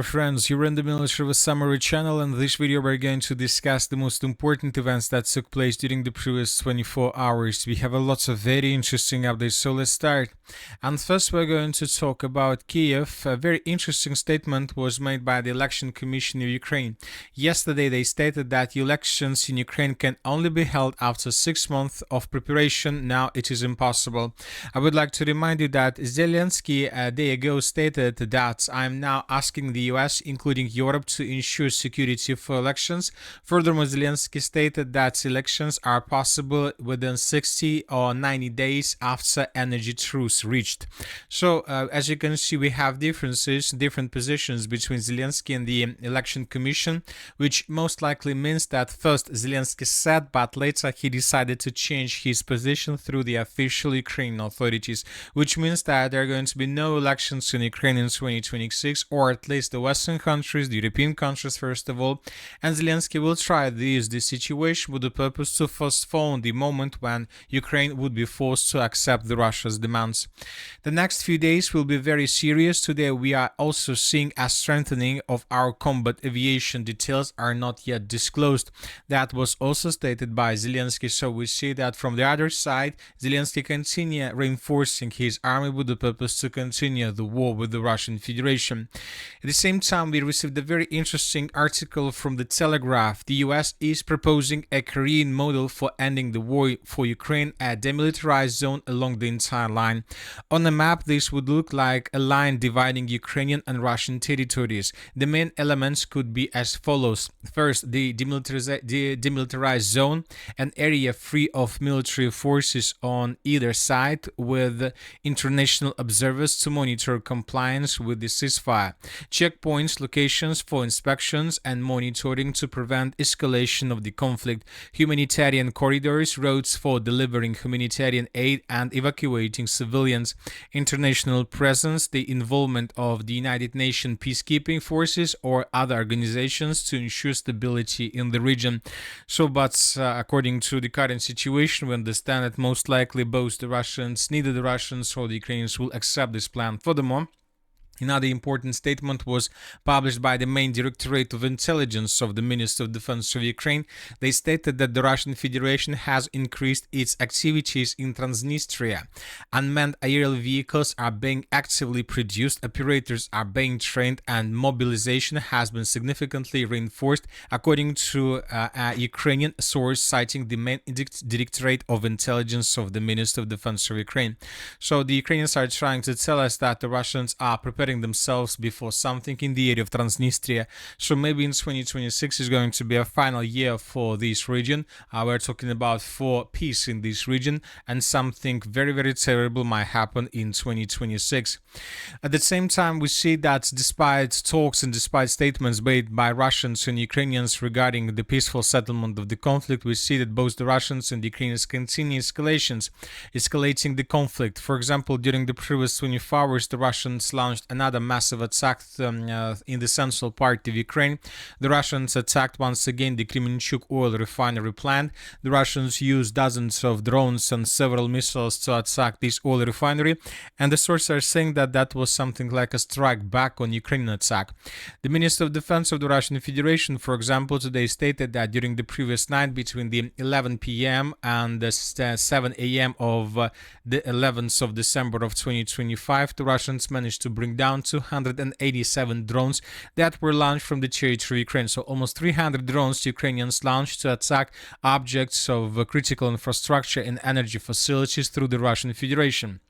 there friends, you're in the Military Summary channel, and in this video we're going to discuss the most important events that took place during the previous 24 hours. We have a lots of very interesting updates, so let's start. And first we're going to talk about Kiev. A very interesting statement was made by the Election Commission of Ukraine. Yesterday they stated that elections in Ukraine can only be held after 6 months of preparation. Now it is impossible. I would like to remind you that Zelensky a day ago stated that I'm now asking the US, including Europe, to ensure security for elections. Furthermore, Zelensky stated that elections are possible within 60 or 90 days after energy truce reached. So, as you can see, we have different positions between Zelensky and the Election Commission, which most likely means that first Zelensky said, but later he decided to change his position through the official Ukrainian authorities, which means that there are going to be no elections in Ukraine in 2026, or at least the Western countries, the European countries first of all, and Zelensky will try to use this situation with the purpose to postpone the moment when Ukraine would be forced to accept the Russia's demands. The next few days will be very serious. Today we are also seeing a strengthening of our combat aviation. Details are not yet disclosed. That was also stated by Zelensky, so we see that from the other side, Zelensky continues reinforcing his army with the purpose to continue the war with the Russian Federation. At the same time, we received a very interesting article from the Telegraph. The US is proposing a Korean model for ending the war for Ukraine, a demilitarized zone along the entire line. On a map, this would look like a line dividing Ukrainian and Russian territories. The main elements could be as follows. First, the demilitarized zone, an area free of military forces on either side, with international observers to monitor compliance with the ceasefire. Checkpoints, locations for inspections and monitoring to prevent escalation of the conflict. Humanitarian corridors, roads for delivering humanitarian aid and evacuating civilians. International presence, the involvement of the United Nations peacekeeping forces or other organizations to ensure stability in the region. So, but according to the current situation, we understand that most likely both the Russians, neither the Russians or the Ukrainians will accept this plan. Furthermore, another important statement was published by the main Directorate of Intelligence of the Ministry of Defense of Ukraine. They stated that the Russian Federation has increased its activities in Transnistria. Unmanned aerial vehicles are being actively produced, operators are being trained, and mobilization has been significantly reinforced, according to a Ukrainian source citing the main Directorate of Intelligence of the Ministry of Defense of Ukraine. So the Ukrainians are trying to tell us that the Russians are preparing themselves before something in the area of Transnistria. So maybe in 2026 is going to be a final year for this region. We're talking about for peace in this region, and something very, very terrible might happen in 2026. At the same time, we see that despite talks and despite statements made by Russians and Ukrainians regarding the peaceful settlement of the conflict, we see that both the Russians and the Ukrainians continue escalating the conflict. For example, during the previous 24 hours, the Russians launched another massive attack in the central part of Ukraine. The Russians attacked once again the Kremenchuk oil refinery plant. The Russians used dozens of drones and several missiles to attack this oil refinery, and the sources are saying that that was something like a strike back on Ukrainian attack. The Minister of Defense of the Russian Federation, for example, today stated that during the previous night between the 11 p.m. and the 7 a.m. of the 11th of December of 2025, the Russians managed to bring down 287 drones that were launched from the territory of Ukraine. So almost 300 drones Ukrainians launched to attack objects of critical infrastructure and energy facilities through the Russian Federation.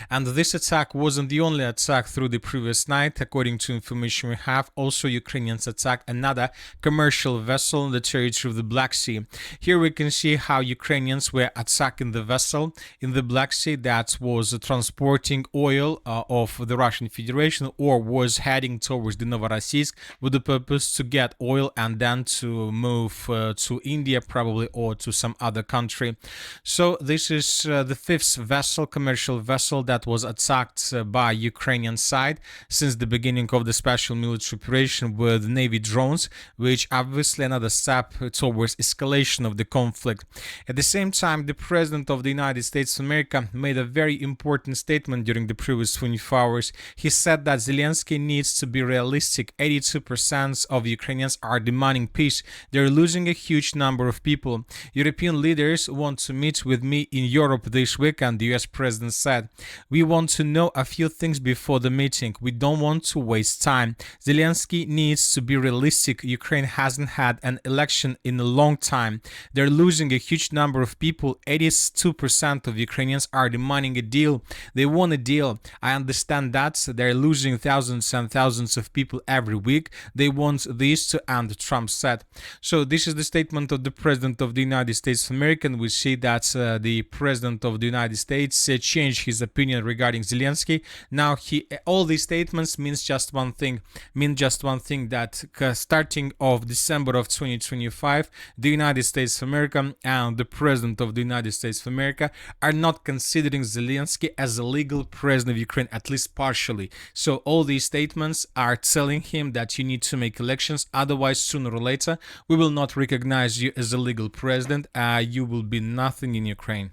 And this attack wasn't the only attack through the previous night. According to information we have, also Ukrainians attacked another commercial vessel in the territory of the Black Sea. Here we can see how Ukrainians were attacking the vessel in the Black Sea that was transporting oil of the Russian Federation, or was heading towards the Novorossiysk with the purpose to get oil and then to move to India probably, or to some other country. So this is the fifth vessel, commercial vessel vessel that was attacked by Ukrainian side since the beginning of the special military operation with Navy drones, which obviously another step towards escalation of the conflict. At the same time, the President of the United States of America made a very important statement during the previous 24 hours. He said that Zelensky needs to be realistic. 82% of Ukrainians are demanding peace. They're losing a huge number of people. European leaders want to meet with me in Europe this weekend, the US President said. We want to know a few things before the meeting. We don't want to waste time. Zelensky needs to be realistic. Ukraine hasn't had an election in a long time. They're losing a huge number of people. 82% of Ukrainians are demanding a deal. They want a deal. I understand that. They're losing thousands and thousands of people every week. They want this to end, Trump said. So this is the statement of the President of the United States of America. We see that the President of the United States changed his opinion regarding Zelensky. Now all these statements means just one thing. That starting of December of 2025, the United States of America and the President of the United States of America are not considering Zelensky as a legal president of Ukraine, at least partially. So all these statements are telling him that you need to make elections, otherwise sooner or later we will not recognize you as a legal president. You will be nothing in Ukraine.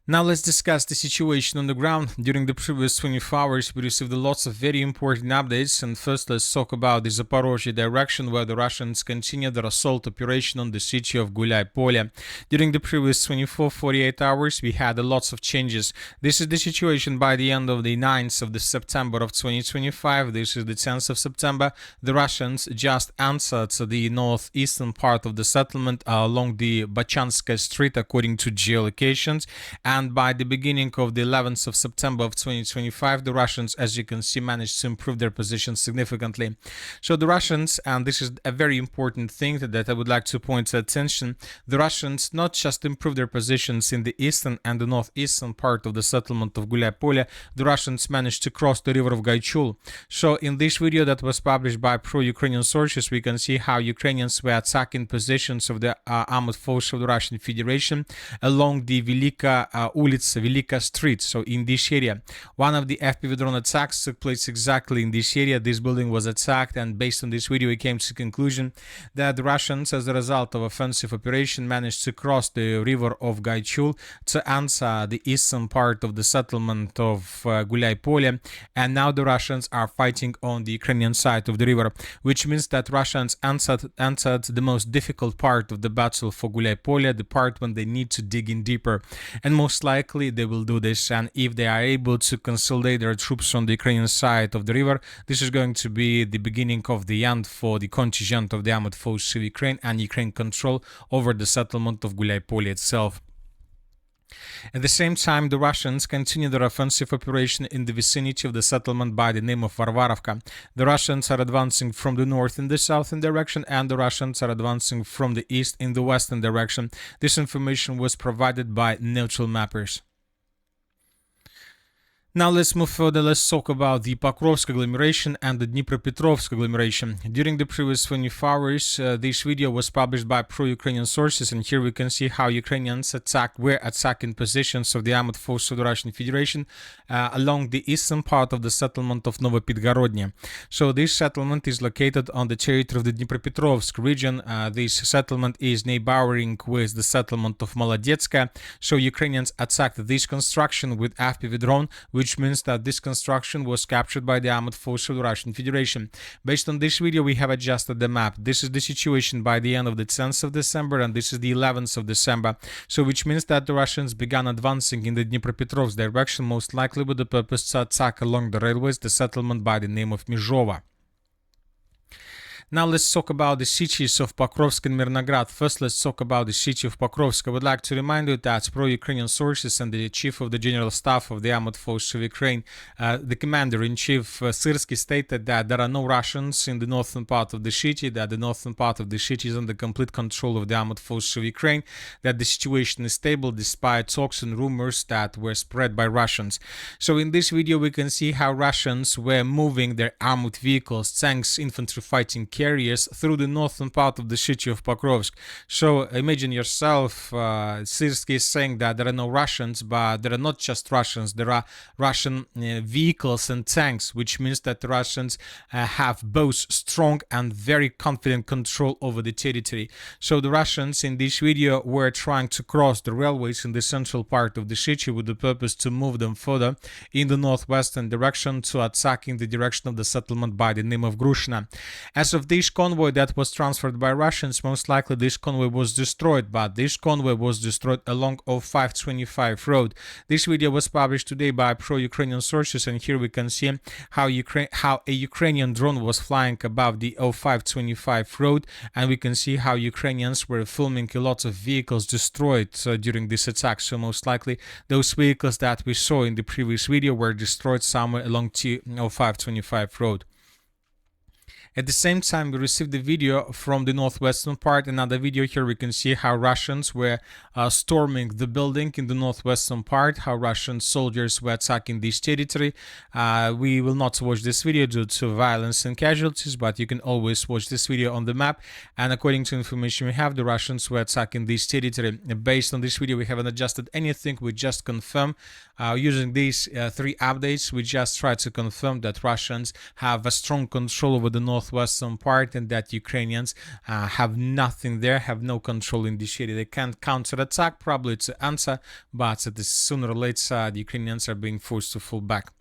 Now let's discuss the situation on the ground. During the previous 24 hours, we received lots of very important updates. And first, let's talk about the Zaporozhye direction, where the Russians continue their assault operation on the city of Gulay-Polye. During the previous 24-48 hours, we had lots of changes. This is the situation by the end of the 9th of September of 2025. This is the 10th of September. The Russians just entered the northeastern part of the settlement along the Bachanskaya Street, according to geolocations. And by the beginning of the 11th of September of 2025, the Russians, as you can see, managed to improve their position significantly. So the Russians, and this is a very important thing that I would like to point to attention, the Russians not just improved their positions in the eastern and the northeastern part of the settlement of Gulay-Polye, the Russians managed to cross the river of Gaichul. So in this video that was published by pro-Ukrainian sources, we can see how Ukrainians were attacking positions of the armed forces of the Russian Federation along the Velika Street, so in this area. One of the FPV drone attacks took place exactly in this area. This building was attacked, and based on this video we came to the conclusion that the Russians, as a result of offensive operation, managed to cross the river of Gaichul to enter the eastern part of the settlement of Gulay-Polye, and now the Russians are fighting on the Ukrainian side of the river, which means that Russians entered the most difficult part of the battle for Gulay-Polye, the part when they need to dig in deeper. And most likely they will do this, and if they are able to consolidate their troops on the Ukrainian side of the river, this is going to be the beginning of the end for the contingent of the armed forces of Ukraine and Ukraine control over the settlement of Gulay-Polye itself. At the same time, the Russians continue their offensive operation in the vicinity of the settlement by the name of Varvarovka. The Russians are advancing from the north in the southern direction, and the Russians are advancing from the east in the western direction. This information was provided by neutral mappers. Now let's move further. Let's talk about the Pokrovsk agglomeration and the Dnipropetrovsk agglomeration. During the previous 24 hours, this video was published by pro-Ukrainian sources, and here we can see how Ukrainians were attacking positions of the armed forces of the Russian Federation along the eastern part of the settlement of Novopidgorodny. So this settlement is located on the territory of the Dnipropetrovsk region. This settlement is neighboring with the settlement of Molodetska. So Ukrainians attacked this construction with FPV drone, which means that this construction was captured by the armed forces of the Russian Federation. Based on this video, we have adjusted the map. This is the situation by the end of the 10th of December, and this is the 11th of December. So which means that the Russians began advancing in the Dnipropetrovsk direction, most likely with the purpose to attack along the railways the settlement by the name of Mizhova. Now let's talk about the cities of Pokrovsk and Mirnograd. First, let's talk about the city of Pokrovsk. I would like to remind you that pro-Ukrainian sources and the chief of the general staff of the armed forces of Ukraine, the commander-in-chief Siversk, stated that there are no Russians in the northern part of the city, that the northern part of the city is under complete control of the armed forces of Ukraine, that the situation is stable despite talks and rumors that were spread by Russians. So in this video we can see how Russians were moving their armored vehicles, tanks, infantry fighting carriers through the northern part of the city of Pokrovsk. So imagine yourself, Siversk is saying that there are no Russians, but there are not just Russians, there are Russian vehicles and tanks, which means that the Russians have both strong and very confident control over the territory. So the Russians in this video were trying to cross the railways in the central part of the city with the purpose to move them further in the northwestern direction to attack in the direction of the settlement by the name of Grushina. As of this convoy that was transferred by Russians, most likely this convoy was destroyed, but this convoy was destroyed along 0525 road. This video was published today by pro-Ukrainian sources, and here we can see how a Ukrainian drone was flying above the 0525 road, and we can see how Ukrainians were filming a lot of vehicles destroyed during this attack. So most likely those vehicles that we saw in the previous video were destroyed somewhere along the 0525 road. At the same time, we received the video from the northwestern part. Another video here we can see how Russians were storming the building in the northwestern part, how Russian soldiers were attacking this territory. We will not watch this video due to violence and casualties, but you can always watch this video on the map. And according to information we have, the Russians were attacking this territory. Based on this video, we haven't adjusted anything. We just confirm using these three updates. We just try to confirm that Russians have a strong control over the northwestern part and that Ukrainians have nothing there, have no control in this area. They can't counterattack, probably to answer, but sooner or later the Ukrainians are being forced to fall back.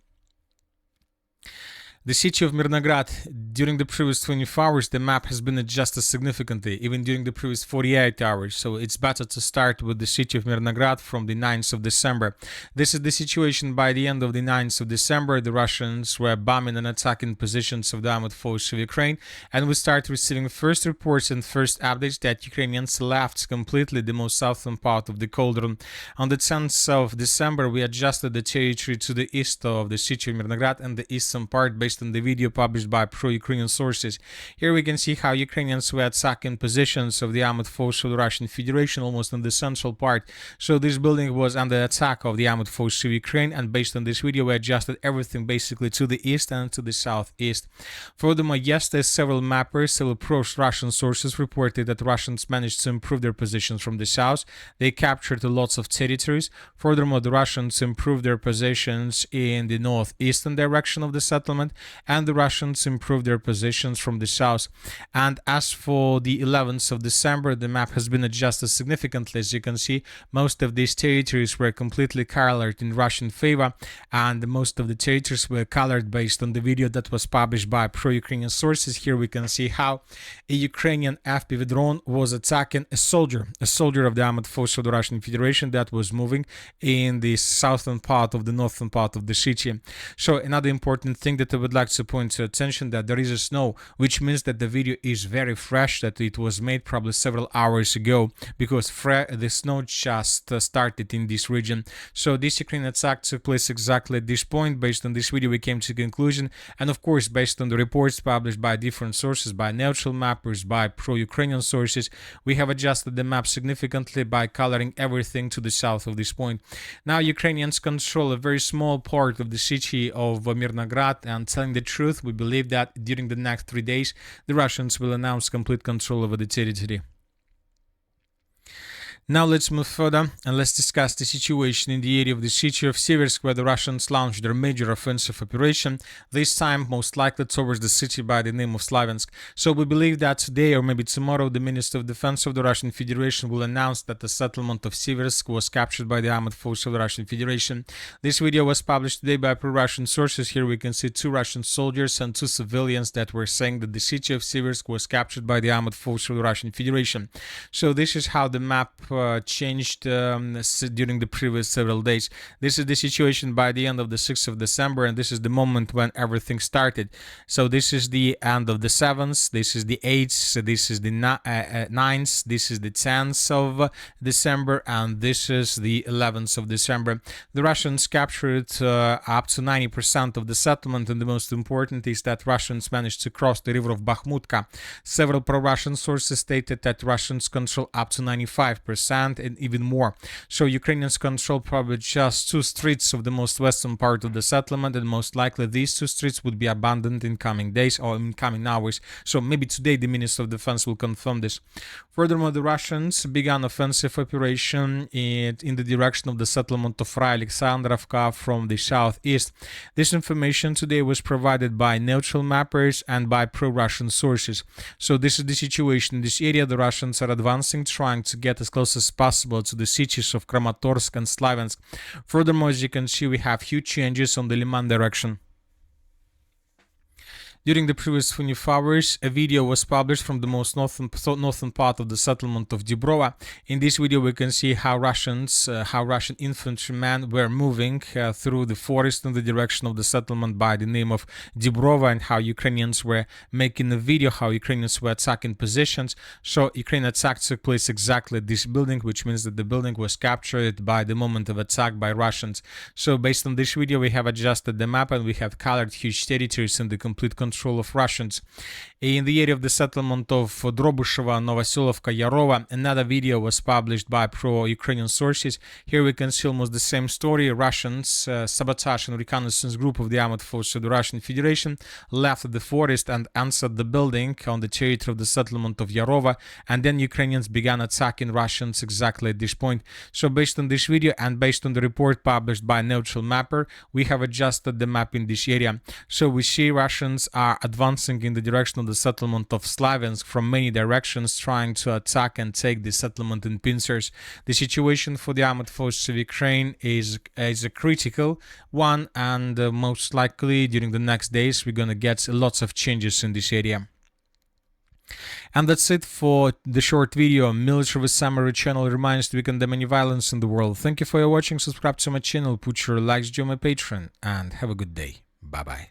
The city of Mirnograd, during the previous 24 hours, the map has been adjusted significantly, even during the previous 48 hours. So it's better to start with the city of Mirnograd from the 9th of December. This is the situation by the end of the 9th of December. The Russians were bombing and attacking positions of the armed forces of Ukraine, and we start receiving first reports and first updates that Ukrainians left completely the most southern part of the cauldron. On the 10th of December, we adjusted the territory to the east of the city of Mirnograd and the eastern part based on the video published by pro-Ukrainian sources. Here we can see how Ukrainians were attacking positions of the armed forces of the Russian Federation almost in the central part. So this building was under attack of the armed forces of Ukraine, and based on this video we adjusted everything basically to the east and to the southeast. Furthermore, yesterday several mappers, several pro-Russian sources reported that Russians managed to improve their positions from the south. They captured lots of territories. Furthermore, the Russians improved their positions in the northeastern direction of the settlement, and the Russians improved their positions from the south. And as for the 11th of December, the map has been adjusted significantly. As you can see, most of these territories were completely colored in Russian favor, and most of the territories were colored based on the video that was published by pro-Ukrainian sources. Here we can see how a Ukrainian FPV drone was attacking a soldier of the armed forces of the Russian Federation that was moving in the southern part of the northern part of the city. So another important thing that I would like to point to attention, that there is a snow, which means that the video is very fresh, that it was made probably several hours ago, because the snow just started in this region. So this Ukrainian attack took place exactly at this point. Based on this video we came to a conclusion, and of course based on the reports published by different sources, by neutral mappers, by pro-Ukrainian sources, we have adjusted the map significantly by coloring everything to the south of this point. Now Ukrainians control a very small part of the city of Mirnograd, and telling the truth, we believe that during the next 3 days the Russians will announce complete control over the territory. Now let's move further and let's discuss the situation in the area of the city of Siversk, where the Russians launched their major offensive operation, this time most likely towards the city by the name of Slaviansk. So we believe that today or maybe tomorrow the Minister of Defense of the Russian Federation will announce that the settlement of Siversk was captured by the armed forces of the Russian Federation. This video was published today by pro-Russian sources. Here we can see 2 Russian soldiers and 2 civilians that were saying that the city of Siversk was captured by the armed forces of the Russian Federation. So this is how the map changed during the previous several days. This is the situation by the end of the 6th of December, and this is the moment when everything started. So this is the end of the 7th, this is the 8th, this is the 9th, this is the 10th of December, and this is the 11th of December. The Russians captured up to 90% of the settlement, and the most important is that Russians managed to cross the river of Bakhmutka. Several pro-Russian sources stated that Russians control up to 95% 50% and even more. So Ukrainians control probably just 2 streets of the most western part of the settlement, and most likely these 2 streets would be abandoned in coming days or in coming hours. So maybe today the Minister of Defense will confirm this. Furthermore, the Russians began offensive operation in the direction of the settlement of Alexandrovka from the southeast. This information today was provided by neutral mappers and by pro-Russian sources. So this is the situation in this area. The Russians are advancing, trying to get as close as possible to the cities of Kramatorsk and Slaviansk. Furthermore, as you can see, we have huge changes on the Liman direction. During the previous 24 hours, a video was published from the most northern part of the settlement of Dibrova. In this video, we can see how Russian infantrymen were moving through the forest in the direction of the settlement by the name of Dibrova, and how Ukrainians were making a video how Ukrainians were attacking positions. So Ukrainian attack took place exactly at this building, which means that the building was captured by the moment of attack by Russians. So based on this video, we have adjusted the map and we have colored huge territories in the complete control of Russians. In the area of the settlement of Drobusheva, Novoselovka, Yarova, another video was published by pro-Ukrainian sources. Here we can see almost the same story. Russians, sabotage and reconnaissance group of the armed forces of the Russian Federation, left the forest and entered the building on the territory of the settlement of Yarova, and then Ukrainians began attacking Russians exactly at this point. So based on this video and based on the report published by Neutral Mapper, we have adjusted the map in this area. So we see Russians are advancing in the direction of the settlement of Slaviansk from many directions, trying to attack and take the settlement in pincers. The situation for the armed forces of Ukraine is a critical one, and most likely during the next days we're going to get lots of changes in this area. And that's it for the short video. Military Summary channel reminds to we condemn any violence in the world. Thank you for your watching. Subscribe to my channel, put your likes, join my Patreon, and have a good day. Bye bye.